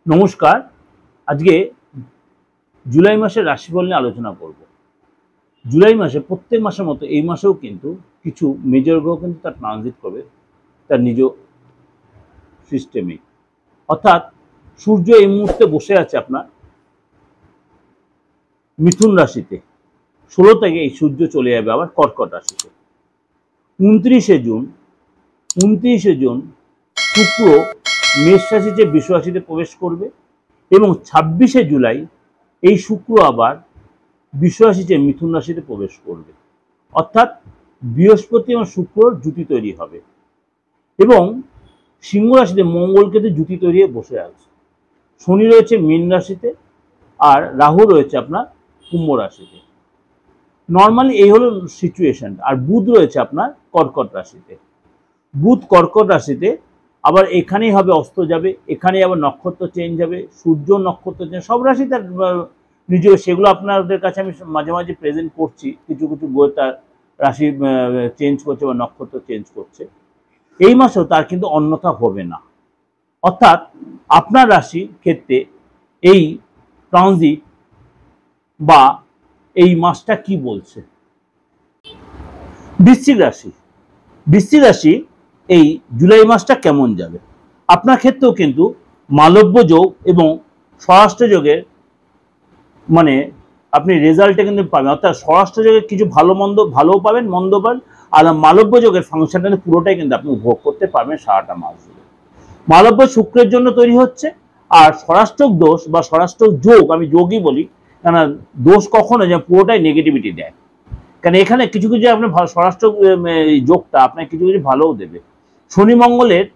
নমস্কার। আজকে জুলাই মাসের রাশিফল নিয়ে আলোচনা করব। জুলাই মাসে প্রত্যেক মাসের মতো এই মাসেও কিন্তু কিছু মেজর গ্রহ কিন্তু তার ট্রানজিট করবে তার নিজ সিস্টেমে। অর্থাৎ সূর্য এই মুহূর্তে বসে আছে আপনার মিথুন রাশিতে। 16 থেকে এই সূর্য চলে যাবে আবার কর্কট রাশিতে। 29শে জুন শুক্র মেষ রাশিতে বৃষ রাশিতে প্রবেশ করবে এবং 26শে জুলাই এই শুক্র আবার বৃষ রাশিতে মিথুন রাশিতে প্রবেশ করবে। অর্থাৎ বৃহস্পতি এবং শুক্রর জুতি তৈরি হবে এবং সিংহ রাশিতে মঙ্গলকেতু জুতি তৈরি হয়ে বসে আছে। শনি রয়েছে মীন রাশিতে আর রাহু রয়েছে আপনার কুম্ভ রাশিতে। নর্মালি এই হলো সিচুয়েশন। আর বুধ রয়েছে আপনার কর্কট রাশিতে। বুধ কর্কট রাশিতে আবার এখানেই হবে অস্ত যাবে, এখানেই আবার নক্ষত্র চেঞ্জ হবে, সূর্য নক্ষত্র চেঞ্জ, সব রাশি তার নিজে, সেগুলো আপনাদের কাছে আমি মাঝে মাঝে প্রেজেন্ট করছি। কিছু কিছু বই তার রাশি চেঞ্জ করছে বা নক্ষত্র চেঞ্জ করছে। এই মাসেও তার কিন্তু অন্যথা হবে না। অর্থাৎ আপনার রাশির ক্ষেত্রে এই ট্রানজিট বা এই মাসটা কি বলছে। বৃশ্চিক রাশি এই জুলাই মাসটা কেমন যাবে। আপনার ক্ষেত্রেও কিন্তু মালব্য যোগ এবং স্বরাষ্ট্র যোগের মানে আপনি রেজাল্টে কিন্তু পাবেন। অর্থাৎ স্বরাষ্ট্র যোগের কিছু ভালোও পাবেন, মন্দ পাবেন। আর মালব্য যোগের ফাংশনটা পুরোটাই কিন্তু আপনি উপভোগ করতে পারবেন সারাটা মাস জুড়ে। মালব্য শুক্রের জন্য তৈরি হচ্ছে। আর স্বরাষ্ট্রক দোষ বা স্বরাষ্ট্রক যোগ, আমি যোগই বলি, কেন দোষ কখনো যে পুরোটাই নেগেটিভিটি দেয়। কারণ এখানে কিছু কিছু আপনার স্বরাষ্ট্র যোগটা আপনার কিছু কিছু ভালোও দেবে। শনি মঙ্গলের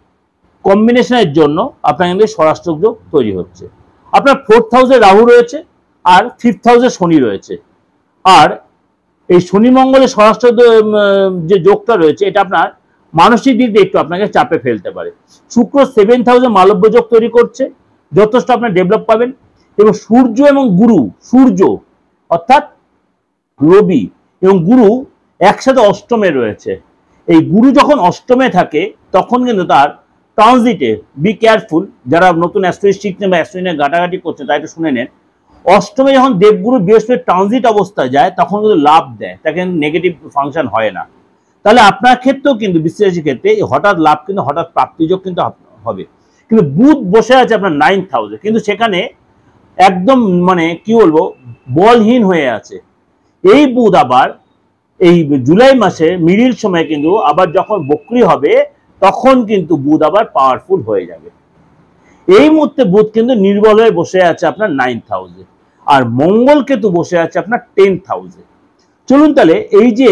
কম্বিনেশনের জন্য আপনার কিন্তু স্বরাষ্ট্র যোগ তৈরি হচ্ছে। আপনার 4th হাউসে রাহু রয়েছে আর 5th হাউসে শনি রয়েছে। আর এই শনি মঙ্গলের স্বরাষ্ট্র যে যোগটা রয়েছে এটা আপনার মানসিক দিক দিয়ে একটু আপনাকে চাপে ফেলতে পারে। শুক্র 7th হাউসে মালব্য যোগ তৈরি করছে, যথেষ্ট আপনার ডেভেলপ পাবেন। এবং সূর্য এবং সূর্য অর্থাৎ রবি এবং গুরু একসাথে অষ্টমে রয়েছে। এই গুরু যখন অষ্টমে থাকে তখন কিন্তু তার ট্রানজিটে বি কেয়ারফুল। যারা নতুন অ্যাস্ট্রোলজি শিখছেন বা অ্যাস্ট্রোলজি ঘাটাঘাটি করছে তাই একটু শুনে নেন। অষ্টমে যখন দেবগুরু বৃহস্পতি ট্রানজিট অবস্থায় যায় তখন কিন্তু লাভ দেয়, তাকে নেগেটিভ ফাংশন হয় না। তাহলে আপনার ক্ষেত্রেও কিন্তু বৃশ্চিক রাশির ক্ষেত্রে হঠাৎ লাভ কিন্তু হঠাৎ প্রাপ্তিযোগ কিন্তু হবে। কিন্তু বুধ বসে আছে আপনার 9th হাউসে, কিন্তু সেখানে একদম মানে কি বলবো বলহীন হয়ে আছে। এই বুধ আবার এই জুলাই মাসে মিডিল সময় কিন্তু আবার যখন বক্রি হবে তখন কিন্তু বুধ আবার পাওয়ারফুল হয়ে যাবে। এই মুহূর্তে বুধ কিন্তু নির্বল হয়ে বসে আছে আপনার 9th হাউসে আর মঙ্গল কেতু বসে আছে আপনার 10th হাউসে। চলুন তাহলে এই যে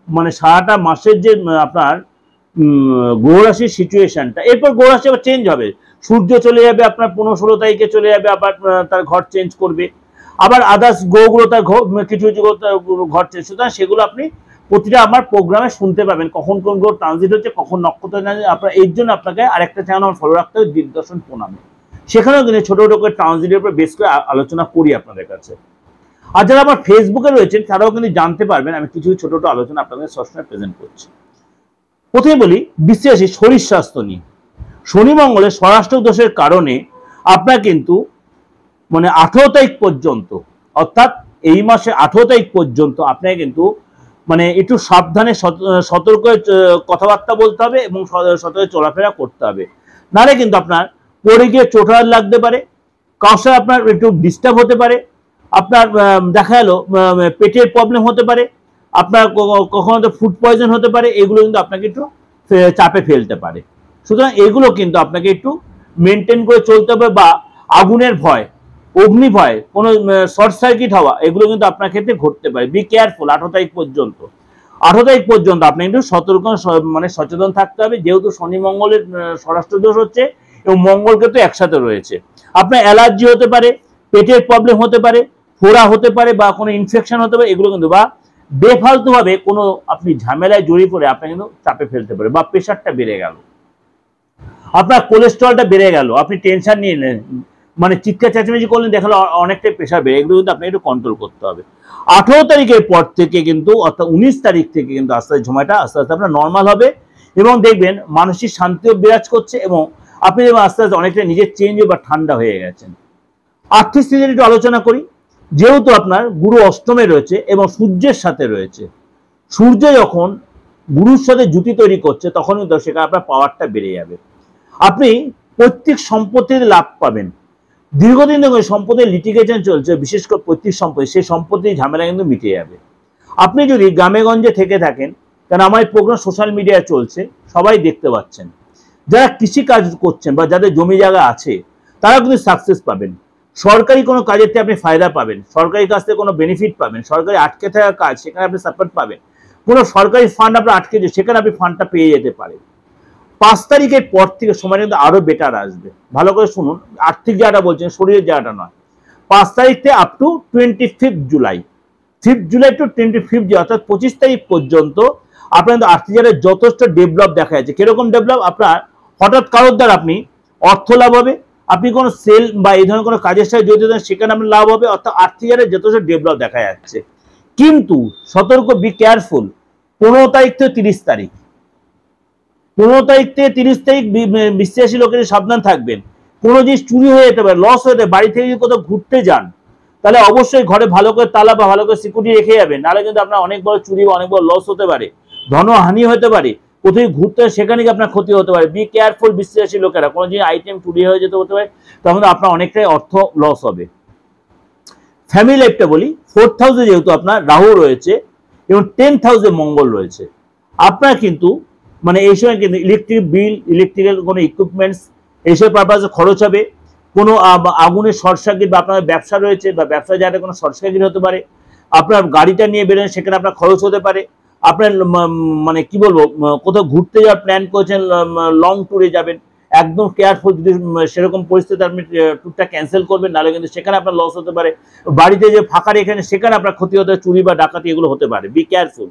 মানে সারাটা মাসের যে আপনার গ্রহরাশির সিচুয়েশনটা, এরপর গ্রহরাশি আবার চেঞ্জ হবে। সূর্য চলে যাবে আপনার 15-16 তারিখে চলে যাবে, আবার তার ঘর চেঞ্জ করবে। আবার আদার্স গ্রহগুলো তার কিছু কিছু ঘর চেঞ্জ, সুতরাং সেগুলো আপনি প্রতিটা আমার প্রোগ্রামে শুনতে পাবেন কখন কোন গ্রহ ট্রানজিট হচ্ছে, কখন নক্ষত্র আপনার। এর জন্য আপনাকে আরেকটা চ্যানেল ফলো রাখতে হবে, দিগদর্শন প্রণামে। সেখানেও কিন্তু ছোট ছোট করে ট্রানজিটের উপর বেশ করে আলোচনা করি আপনাদের কাছে। আর যারা আমার ফেসবুকে রয়েছেন তারাও কিন্তু জানতে পারবেন, আমি কিছু ছোট ছোট আলোচনা আপনাদের সবসময় প্রেজেন্ট করছি। প্রথমে বলি বৃশ্চিক রাশি শরীর স্বাস্থ্য নিয়ে। শনি মঙ্গলের স্বরাষ্ট্র দোষের কারণে আপনার কিন্তু মানে 18 তারিখ পর্যন্ত, অর্থাৎ এই মাসে 18 তারিখ পর্যন্ত আপনাকে কিন্তু মানে একটু সাবধানে সতর্ক কথাবার্তা বলতে হবে এবং সতর্ক চলাফেরা করতে হবে। নাহলে কিন্তু আপনার পড়ে গিয়ে চোট লাগতে পারে, কারোর সাথে আপনার একটু ডিস্টার্ব হতে পারে, আপনার দেখা গেল পেটের প্রবলেম হতে পারে, আপনার কখনো তো ফুড পয়জন হতে পারে। এগুলো কিন্তু আপনাকে একটু চাপে ফেলতে পারে। সুতরাং এগুলো কিন্তু আপনাকে একটু মেনটেন করে চলতে হবে। বা আগুনের ভয়, অগ্নি ভয়, কোনো শর্ট সার্কিট হওয়া, এগুলো কিন্তু আপনার ক্ষেত্রে ঘটতে পারে। বি কেয়ারফুল 18 তারিখ পর্যন্ত। 18 তারিখ পর্যন্ত আপনি একটু সতর্ক মানে সচেতন থাকতে হবে, যেহেতু শনি মঙ্গলের স্বরাষ্ট্র দোষ হচ্ছে এবং মঙ্গল কিন্তু একসাথে রয়েছে। আপনার অ্যালার্জি হতে পারে, পেটের প্রবলেম হতে পারে, ফোড়া হতে পারে বা কোনো ইনফেকশন হতে পারে, এগুলো কিন্তু বা বেফালতু ভাবে কোনো আপনি ঝামেলায় জড়িয়ে পড়ে আপনার কিন্তু চাপে ফেলতে পারে। বা প্রেশারটা বেড়ে গেল, আপনার কোলেস্ট্রলটা বেড়ে গেল, আপনি টেনশন নিয়ে নেন, মানে চিৎকার চেঁচামেচি করলেন, দেখালো অনেকটাই প্রেশার বেড়ে, এগুলো কিন্তু আপনাকে একটু কন্ট্রোল করতে হবে। 18 তারিখের পর থেকে কিন্তু অর্থাৎ 19 তারিখ থেকে কিন্তু আস্তে আস্তে সময়টা আস্তে আস্তে আপনার নর্মাল হবে এবং দেখবেন মানসিক শান্তিও বিরাজ করছে এবং আপনি যেমন আস্তে আস্তে অনেকটা নিজের চেঞ্জ বা ঠান্ডা হয়ে গেছেন। আর্থিক স্থিতি একটু আলোচনা করি। যেহেতু আপনার গুরু অষ্টমে রয়েছে এবং সূর্যের সাথে রয়েছে, সূর্য যখন গুরুর সাথে জুতি তৈরি করছে তখন কিন্তু সেখানে আপনার পাওয়ারটা বেড়ে যাবে। আপনি পৈতৃক সম্পত্তিতে লাভ পাবেন। দীর্ঘদিন ধরে সম্পত্তির লিটিগেশন চলছে, বিশেষ করে পৈতৃক সম্পত্তি, সেই সম্পত্তির ঝামেলা কিন্তু মিটে যাবে। আপনি যদি গ্রামে গঞ্জে থেকে থাকেন, কারণ আমার প্রোগ্রাম সোশ্যাল মিডিয়ায় চলছে, সবাই দেখতে পাচ্ছেন, যারা কৃষি কাজ করছেন বা যাদের জমি জায়গা আছে তারা কিন্তু সাকসেস পাবেন। সরকারি কোনো কাজের থেকে আপনি ফায়দা পাবেন, সরকারি কাজ থেকে কোনো বেনিফিট পাবেন, সরকারি আটকে থাকা কাজ সেখানে আপনি সাপোর্ট পাবেন, কোনো সরকারি ফান্ড আপনার আটকে যায় সেখানে আপনি ফান্ডটা পেয়ে যেতে পারেন। 5 তারিখের পর থেকে সময় কিন্তু আরো বেটার আসবে। ভালো করে শুনুন, আর্থিক জায়গাটা বলছেন, শরীরের জায়গাটা নয়। 5 তারিখ থেকে up to 25 July, 5 July to 25 July, অর্থাৎ 25 তারিখ পর্যন্ত আপনার কিন্তু আর্থিক জায়গায় যথেষ্ট ডেভেলপ দেখা যাচ্ছে। কিরকম ডেভেলপ? আপনার হঠাৎ কারোর দ্বারা আপনি অর্থ লাভ হবে, আপনি কোনো সেল বা এই ধরনের কোনো কাজের সাথে জড়িত সেখানে আপনার লাভ হবে, অর্থাৎ আর্থিক জায়গায় যথেষ্ট ডেভেলপ দেখা যাচ্ছে। কিন্তু সতর্ক, বি কেয়ারফুল। 15 তারিখ থেকে 30 তারিখ, 15 তারিখ থেকে 30 তারিখ বিশ্বাসী লোকের সাবধান থাকবেন। কোনো জিনিস চুরি হয়ে যেতে পারে, লস হয়ে যেতে পারে। বাড়ি থেকে যদি কোথাও ঘুরতে যান তাহলে অবশ্যই ঘরে ভালো করে তালা বা ভালো করে সিকিউরিটি রেখে যাবেন, নাহলে কিন্তু আপনার অনেক বড় চুরি বা অনেক বড় লস হতে পারে, ধনহানি হতে পারে। কোথায় ঘুরতে সেখানে আপনার ক্ষতি হতে পারে। বি কেয়ারফুল বিশ্বাসী লোকেরা, কোনো জিনিস আইটেম চুরি হয়ে যেতে হতে পারে, তখন আপনার অনেকটাই অর্থ লস হবে। ফ্যামিলি লাইফটা বলি, 4th হাউসে যেহেতু আপনার রাহু রয়েছে এবং 10th হাউসে মঙ্গল রয়েছে, আপনার কিন্তু মানে এই সময় কিন্তু ইলেকট্রিক বিল, ইলেকট্রিক্যাল কোনো ইকুইপমেন্টস এইসব পারপাসে খরচ হবে। কোনো আগুনের শর্ট সার্কিট বা আপনার ব্যবসা রয়েছে বা ব্যবসা জায়গায় কোনো শর্ট সার্কিট হতে পারে, আপনার গাড়িটা নিয়ে বেরোন সেখানে আপনার খরচ হতে পারে। আপনার মানে কি বলবো, কোথাও ঘুরতে যাওয়ার প্ল্যান করছেন, লং ট্যুরে যাবেন, একদম কেয়ারফুল। যদি সেরকম পরিস্থিতি আপনি ট্যুরটা ক্যান্সেল করবেন, নাহলে কিন্তু সেখানে আপনার লস হতে পারে। বাড়িতে যে ফাঁকা রেখে সেখানে আপনার ক্ষতি হতে পারে, চুরি বা ডাকাতি এগুলো হতে পারে। Be careful.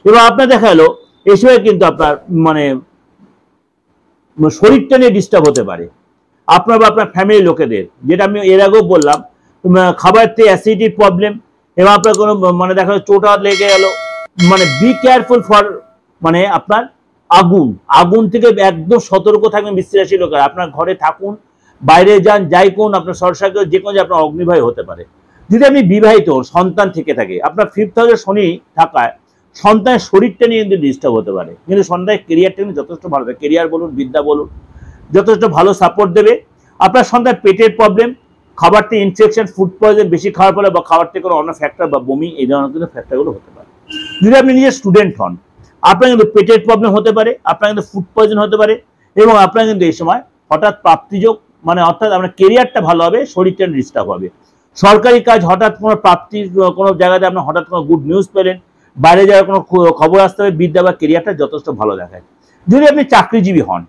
এবার আপনার দেখা গেলো এই সময় কিন্তু আপনার মানে শরীরটা নিয়ে ডিস্টার্ব হতে পারে আপনার বা আপনার ফ্যামিলি লোকেদের, যেটা আমি এর আগেও বললাম। খাবার থেকে অ্যাসিডিটির প্রবলেম, এবং আপনার কোনো মানে দেখা গেলো চোট হাত লেগে গেল, মানে বি কেয়ারফুল ফর মানে আপনার আগুন, আগুন থেকে একদম সতর্ক থাকবেন বিশ্বাসী লোকেরা। আপনার ঘরে থাকুন, বাইরে যান, যাই করুন, আপনার শর্ট সার্কিট যে কোনো আপনার অগ্নিভয় হতে পারে। যদি আপনি বিবাহিত সন্তান থেকে থাকে, আপনার 5th হাউসে শনি থাকায় সন্তানের শরীরটা নিয়ে কিন্তু ডিস্টার্ব হতে পারে, কিন্তু সন্তানের কেরিয়ারটা কিন্তু যথেষ্ট ভালো হবে। কেরিয়ার বলুন, বিদ্যা বলুন, যথেষ্ট ভালো সাপোর্ট দেবে। আপনার সন্তানের পেটের প্রবলেম, খাবার থেকে ইনফেকশন, ফুড পয়জন বেশি খাওয়ার ফলে, বা খাবার থেকে কোনো অন্য ফ্যাক্টর বা বমি, এই ধরনের কিন্তু ফ্যাক্টরগুলো হতে পারে। যদি আপনি নিজের স্টুডেন্ট হন, আপনার কিন্তু পেটের প্রবলেম হতে পারে, আপনার কিন্তু ফুড পয়জন হতে পারে, এবং আপনার কিন্তু এই সময় হঠাৎ প্রাপ্তিযোগ, মানে অর্থাৎ আপনার কেরিয়ারটা ভালো হবে, শরীরটা ডিস্টার্ব হবে। সরকারি কাজ, হঠাৎ কোনো প্রাপ্তি, কোনো জায়গাতে আপনার হঠাৎ কোনো গুড নিউজ পেলেন, বাইরে যাওয়ার কোনো খবর আসতে হবে, বিদ্যা বা কেরিয়ারটা যথেষ্ট ভালো দেখায়। যদি আপনি চাকরিজীবী হন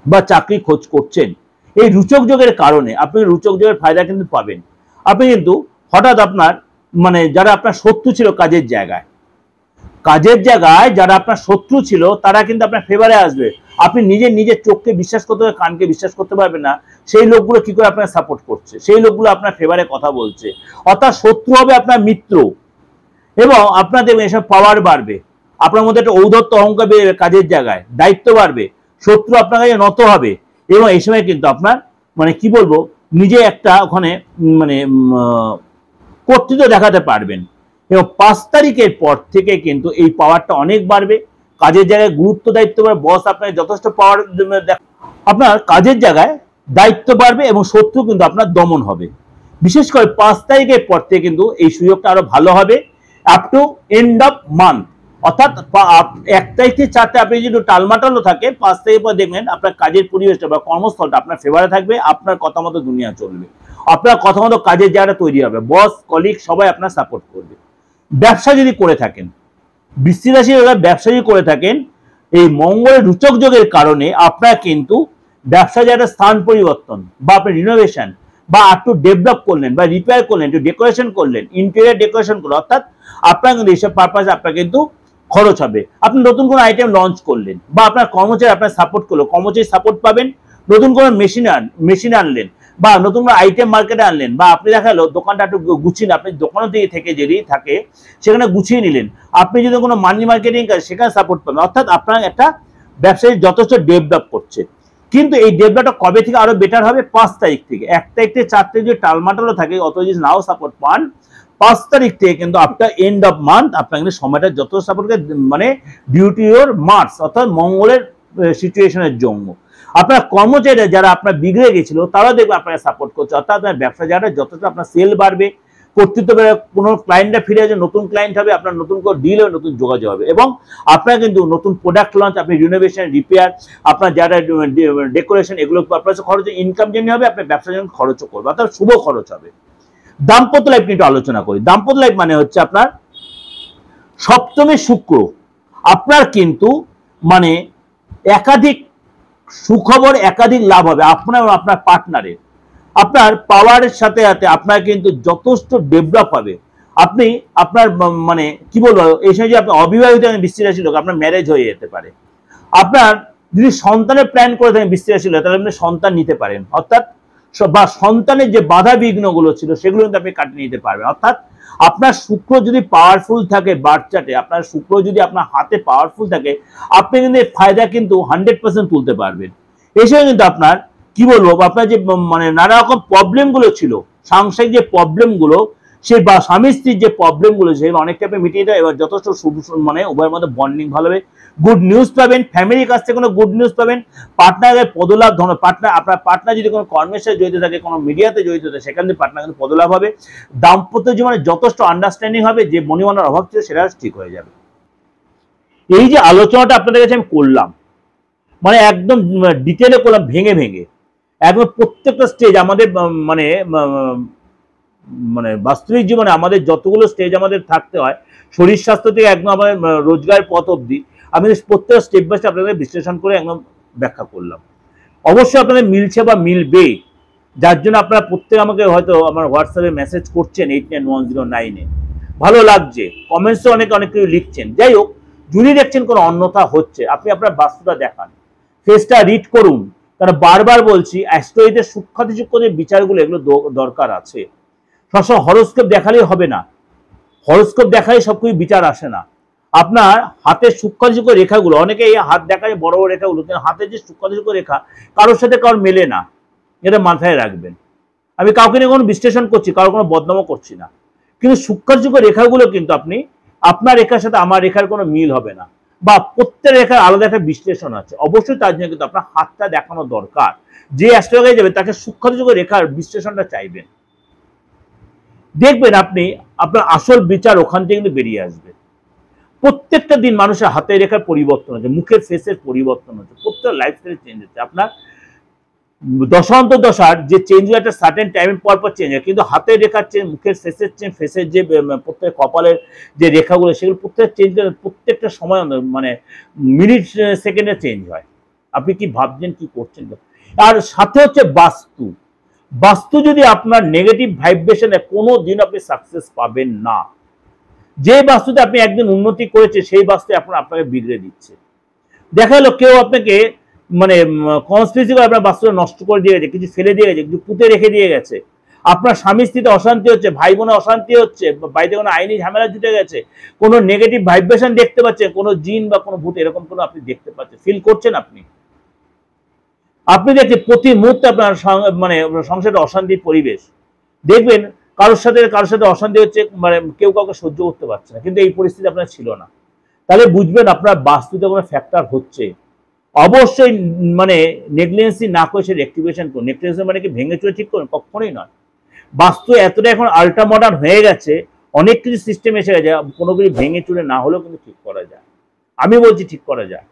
বা চাকরি খোঁজ করছেন, এই রুচক যোগের কারণে আপনি রুচক যোগের ফায়দা কিন্তু পাবেন। আপনি কিন্তু হঠাৎ আপনার মানে যারা আপনার শত্রু ছিল কাজের জায়গায়, যারা আপনার শত্রু ছিল তারা কিন্তু আপনার ফেভারে আসবে। আপনি নিজের চোখকে বিশ্বাস করতে পারবেন, কানকে বিশ্বাস করতে পারবেন না, সেই লোকগুলো কি করে আপনার সাপোর্ট করছে, সেই লোকগুলো আপনার ফেভারে কথা বলছে। অর্থাৎ শত্রু হবে আপনার মিত্র, এবং আপনার দেখবেন এসব পাওয়ার বাড়বে, আপনার মধ্যে একটা ঔদ্ধত্য অহংকার বেড়ে যাবে, কাজের জায়গায় দায়িত্ব বাড়বে, শত্রু আপনার কাছে নত হবে, এবং এই সময় কিন্তু আপনার মানে কি বলবো, নিজে একটা ওখানে মানে কর্তৃত্ব দেখাতে পারবেন। এবং 5 তারিখের পর থেকে কিন্তু এই পাওয়ারটা অনেক বাড়বে। কাজের জায়গায় গুরুত্ব দায়িত্ব বাড়বে, বস আপনার যথেষ্ট পাওয়ার, আপনার কাজের জায়গায় দায়িত্ব বাড়বে এবং শত্রু কিন্তু আপনার দমন হবে। বিশেষ করে 5 তারিখের পর থেকে কিন্তু এই সুযোগটা আরো ভালো হবে up to end of month. অর্থাৎ 1 তারিখ থেকে 4 তারিখ আপনি যদি টালমাটালও থাকে, 5 তারিখের পর দেখবেন আপনার কাজের পরিবেশটা বা কর্মস্থলটা আপনার ফেভারে থাকবে, আপনার কথা মতো দুনিয়া চলবে, আপনার কথা মতো কাজের জায়গাটা তৈরি হবে, বস কলিগ সবাই আপনার সাপোর্ট করবে। ব্যবসা যদি করে থাকেন, বৃশ্চিক রাশির ব্যবসা যদি করে থাকেন, এই মঙ্গলের রুচক যোগের কারণে আপনার কিন্তু ব্যবসা জায়গাটা স্থান পরিবর্তন বা আপনি রিনোভেশন বা একটু ডেভেলপ করলেন বা রিপেয়ার করলেন, একটু ডেকোরেশন করলেন, ইন্টেরিয়ার ডেকোরেশন করলেন, অর্থাৎ আপনার কিন্তু এইসব পারপাসে আপনার কিন্তু খরচ হবে। আপনি নতুন কোনো আইটেম লঞ্চ করলেন বা আপনার কর্মচারী আপনার সাপোর্ট করলো, কর্মচারী সাপোর্ট পাবেন। নতুন কোনো মেশিন আনলেন বা নতুন কোনো আইটেম মার্কেটে আনলেন, বা আপনি দেখা গেলো দোকানটা একটু গুছিয়ে, আপনি দোকানে দিয়ে থেকে যদি থাকে সেখানে গুছিয়ে নিলেন, আপনি যদি কোনো মানি মার্কেটিং কাজ সেখানে সাপোর্ট পাবেন। অর্থাৎ আপনার একটা ব্যবসায়ী যথেষ্ট ডেভেলপ করছে। কিন্তু এই ডেভেলপটা কবে থেকে আরো বেটার হবে? 5 তারিখ থেকে। 1 তারিখ থেকে 4 তারিখ যে টালমাটালও থাকে, অত যদি নাও সাপোর্ট পান, 5 তারিখ থেকে কিন্তু আফটার এন্ড অফ মান্থ আপনার কিন্তু সময়টা যত সাপোর্ট মানে ডিউ টু ইউর মার্স অর্থাৎ মঙ্গলের সিচুয়েশনের জন্য আপনার কর্মচারীরা যারা আপনার বিগড়ে গেছিল তারা দেখবে আপনাকে সাপোর্ট করছে, অর্থাৎ আপনার ব্যবসা যারা যতটা আপনার সেল বাড়বে, কর্তৃত্ব কোনো ক্লায়েন্টরা ফিরে আসবে, নতুন ক্লায়েন্ট হবে, আপনার নতুন করে ডিল হবে, নতুন যোগাযোগ হবে এবং আপনার কিন্তু নতুন প্রোডাক্ট লঞ্চ, আপনি রিনোভেশন, রিপেয়ার, আপনার যারা ডেকোরেশন এগুলো আপনার খরচ, ইনকাম জন্য হবে, আপনার ব্যবসার জন্য খরচও করবে, অর্থাৎ শুভ খরচ হবে। দাম্পত্য লাইফ নিয়ে একটু আলোচনা করি। দাম্পত্য লাইফ মানে হচ্ছে আপনার সপ্তমে শুক্র, আপনার কিন্তু মানে একাধিক সুখবর, একাধিক লাভ হবে আপনার আপনার পার্টনারের, আপনার পাওয়ারের সাথে সাথে আপনার কিন্তু যথেষ্ট ডেভেলপ হবে। আপনি আপনার মানে কি বলবো, এই সময় যে আপনি অবিবাহিত বৃশ্চিক রাশির লোক, আপনার ম্যারেজ হয়ে যেতে পারে। আপনার যদি সন্তানের প্ল্যান করে থাকেন বৃশ্চিক রাশির লোক, তাহলে আপনি সন্তান নিতে পারেন, অর্থাৎ বা সন্তানের যে বাধা বিঘ্নগুলো ছিল সেগুলো কিন্তু আপনি কাটিয়ে নিতে পারবেন। অর্থাৎ আপনার শুক্র যদি পাওয়ারফুল থাকে বার্থ চার্টে, আপনার শুক্র যদি আপনার হাতে পাওয়ারফুল থাকে, আপনি কিন্তু এই ফায়দা কিন্তু 100% তুলতে পারবেন। এসে কিন্তু আপনার কি বলবো, আপনার যে মানে নানা রকম প্রবলেম গুলো ছিল, সাংসারিক যে প্রবলেম গুলো, সেই বা স্বামী স্ত্রীর যে প্রবলেম গুলো সেগুলো অনেকটা আপনি মিটিয়ে দেয়। এবার যথেষ্ট মানে উভয়ের মধ্যে বন্ডিং ভালো হবে, গুড নিউজ পাবেন, ফ্যামিলির কাছ থেকে কোনো গুড নিউজ পাবেন, পার্টনারের পদলাভ, পার্টনার আপনার পার্টনার যদি কোনো কর্মের সাথে জড়িত থাকে, কোনো মিডিয়াতে জড়িত থাকে, সেখান থেকে পার্টনার কিন্তু পদলাভ হবে। দাম্পত্য জীবনে যথেষ্ট আন্ডারস্ট্যান্ডিং হবে, যে মনিমানার অভাব ছিল সেটা ঠিক হয়ে যাবে। এই যে আলোচনাটা আপনাদের কাছে আমি করলাম, মানে একদম ডিটেলে করলাম, ভেঙে ভেঙে একদম প্রত্যেকটা স্টেজ আমাদের মানে মানে বাস্তবিক জীবনে আমাদের যতগুলো স্টেজ আমাদের থাকতে হয়, শরীর স্বাস্থ্য থেকে একদম আমাদের রোজগার পথ অবধি, আমি প্রত্যেক স্টেপ বাই স্টেপ আপনাদের বিশ্লেষণ করে একদম ব্যাখ্যা করলাম। অবশ্যই আপনাদের মিলছে বা মিলবে, যার জন্য আপনারা প্রত্যেক আমাকে হয়তো আমার হোয়াটসঅ্যাপে মেসেজ করছেন 891009-এ, ভালো লাগছে, কমেন্টসে অনেক কিছু লিখছেন। যাই হোক, যদি দেখছেন কোনো অন্যথা হচ্ছে, আপনি আপনার বাস্তুটা দেখান, ফেসটা রিড করুন, কারণ বারবার বলছি অ্যাস্ট্রোলজিতে সূক্ষ্মাতি সূক্ষ্ম যে বিচারগুলো এগুলো দরকার আছে। সবসময় হরোস্কোপ দেখালেই হবে না, হরোস্কোপ দেখালে সবকিছু বিচার আসে না। আপনার হাতের সূক্ষ্মাতি সূক্ষ্ম রেখাগুলো, অনেকে এই হাত দেখায় বড় বড় রেখাগুলো, কিন্তু হাতের যে সূক্ষ্মাতি সূক্ষ্ম রেখা কারোর সাথে কারোর মেলে না, এটা মাথায় রাখবেন। আমি কাউকে নিয়ে কোনো বিশ্লেষণ করছি, কারোর কোনো বদনামও করছি না, কিন্তু সূক্ষ্মাতি সূক্ষ্ম রেখাগুলো কিন্তু আপনি আপনার রেখার সাথে আমার রেখার কোনো মিল হবে না, বা প্রত্যেক রেখার আলাদা একটা বিশ্লেষণ আছে। অবশ্যই তার জন্য কিন্তু আপনার হাতটা দেখানো দরকার। যে অ্যাস্ট্রোলজি যাবে তাকে সূক্ষ্মাতি সূক্ষ্ম রেখার বিশ্লেষণটা চাইবেন, দেখবেন আপনি আপনার আসল বিচার ওখান থেকে কিন্তু বেরিয়ে আসবে। প্রত্যেকটা দিন মানুষের হাতের রেখার পরিবর্তন হচ্ছে, মুখের ফেসের পরিবর্তন হচ্ছে, প্রত্যেক লাইফস্টাইল চেঞ্জ হচ্ছে। আপনার দশান্তর দশার যে চেঞ্জ হয় একটা সার্টেন টাইমের পর পর চেঞ্জ হয়, কিন্তু হাতের রেখার চেঞ্জ, মুখের ফেসের চেঞ্জ, ফেসের যে প্রত্যেক কপালের যে রেখাগুলো সেগুলো প্রত্যেক চেঞ্জ করে, প্রত্যেকটা সময় মানে মিনিট সেকেন্ডে চেঞ্জ হয়। আপনি কি ভাবছেন, কি করছেন? আর সাথে হচ্ছে বাস্তু, বাস্তু যদি আপনার নেগেটিভ ভাইব্রেশনে কোনো দিন আপনি সাকসেস পাবেন না। যে বাস্তুতে আপনি একদিন উন্নতি করেছে সেই বাস্তু এখন আপনাকে বিগড়ে দিচ্ছে। দেখা গেল কেউ আপনাকে মানে কনস্পিরেসি করে আপনার বাস্তুটা নষ্ট করে দিয়ে গেছে, কিছু ফেলে দিয়ে গেছে, কিছু পুঁতে রেখে দিয়ে গেছে, আপনার স্বামী স্ত্রীতে অশান্তি হচ্ছে, ভাই বোনে অশান্তি হচ্ছে, বাড়িতে কোনো আইনি ঝামেলা জুটে গেছে, কোনো নেগেটিভ ভাইব্রেশন দেখতে পাচ্ছেন, কোনো জিন বা কোনো ভূত এরকম কোনো আপনি দেখতে পাচ্ছেন, ফিল করছেন আপনি দেখছেন প্রতি মুহূর্তে আপনার মানে সংসারে অশান্তির পরিবেশ। দেখবেন কারোর সাথে অশান্তি হচ্ছে, মানে কেউ কাউকে সহ্য করতে পারছে না, কিন্তু এই পরিস্থিতি আপনার ছিল না। তাহলে বুঝবেন আপনার বাস্তুতে কোনো ফ্যাক্টর হচ্ছে। অবশ্যই মানে নেগলিজেন্সি না করে সে রেক্টিফিকেশন করুন। নেগলিজেন্সি মানে কি ভেঙে চুরে ঠিক করুন, কখনোই নয়। বাস্তু এতটা এখন আল্ট্রা মডার্ন হয়ে গেছে, অনেক কিছু সিস্টেম এসে গেছে, কোনো কিছু ভেঙে চুরে না হলেও কিন্তু ঠিক করা যায়। আমি বলছি ঠিক করা যায়।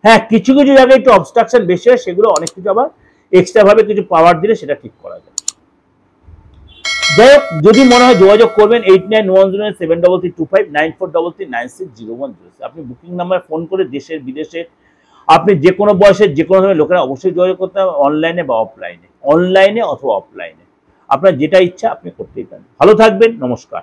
হ্যাঁ, কিছু কিছু জায়গায় একটু অবস্ট্রাকশন বেশি হয়, সেগুলো অনেক কিছু আবার এক্সট্রা ভাবে কিছু পাওয়ার দিলে সেটা ঠিক করা যায়। যাই হোক, যদি মনে হয় যোগাযোগ করবেন 8910733325 9433960106। আপনি বুকিং নাম্বার ফোন করে দেশের বিদেশে আপনি যে কোনো বয়সের যে কোনো ধরনের লোকেরা অবশ্যই যোগাযোগ করতে হবে, অনলাইনে বা অফলাইনে, অনলাইনে অথবা অফলাইনে, আপনার যেটা ইচ্ছা আপনি করতেই পারেন। ভালো থাকবেন, নমস্কার।